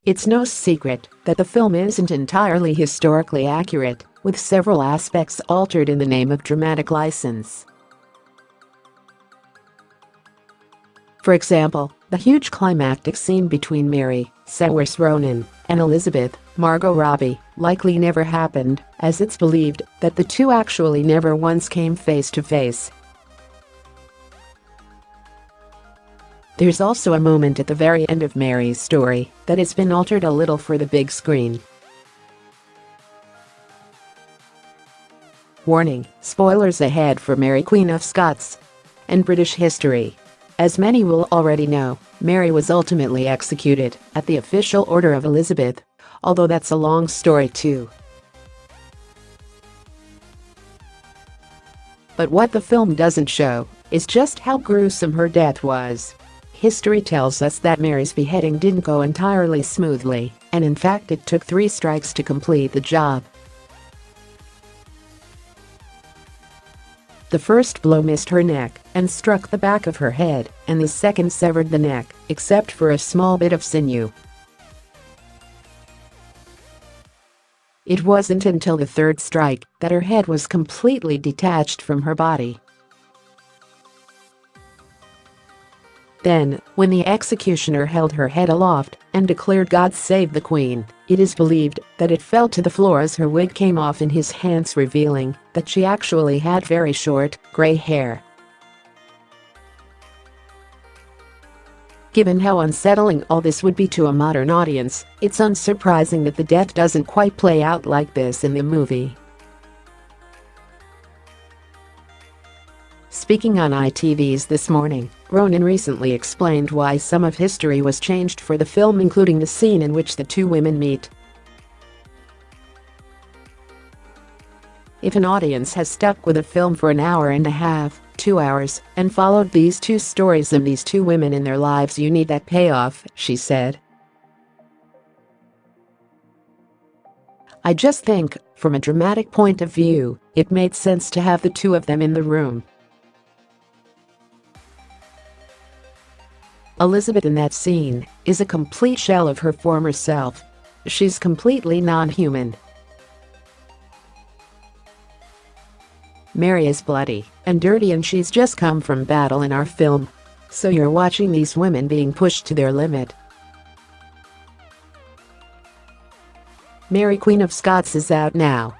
It's no secret that the film isn't entirely historically accurate, with several aspects altered in the name of dramatic license. For example, the huge climactic scene between Mary, Saoirse Ronan, and Elizabeth, Margot Robbie, likely never happened, as it's believed that the two actually never once came face to face. There's also a moment at the very end of Mary's story that has been altered a little for the big screen. Warning: spoilers ahead for Mary, Queen of Scots and British history. As many will already know, Mary was ultimately executed at the official order of Elizabeth, although that's a long story too. But what the film doesn't show is just how gruesome her death was. History tells us that Mary's beheading didn't go entirely smoothly, and in fact it took 3 strikes to complete the job. The first blow missed her neck and struck the back of her head, and the second severed the neck, except for a small bit of sinew. It wasn't until the third strike that her head was completely detached from her body. Then, when the executioner held her head aloft and declared "God save the Queen," it is believed that it fell to the floor as her wig came off in his hands, revealing that she actually had very short, grey hair. Given how unsettling all this would be to a modern audience, it's unsurprising that the death doesn't quite play out like this in the movie. Speaking on ITV's This Morning, Ronan recently explained why some of history was changed for the film, including the scene in which the two women meet. If an audience has stuck with a film for an hour and a half, 2 hours, and followed these two stories and these two women in their lives, you need that payoff, she said. I just think, from a dramatic point of view, it made sense to have the two of them in the room. Elizabeth in that scene is a complete shell of her former self. She's completely non-human. Mary is bloody and dirty, and she's just come from battle in our film. So you're watching these women being pushed to their limit. Mary, Queen of Scots is out now.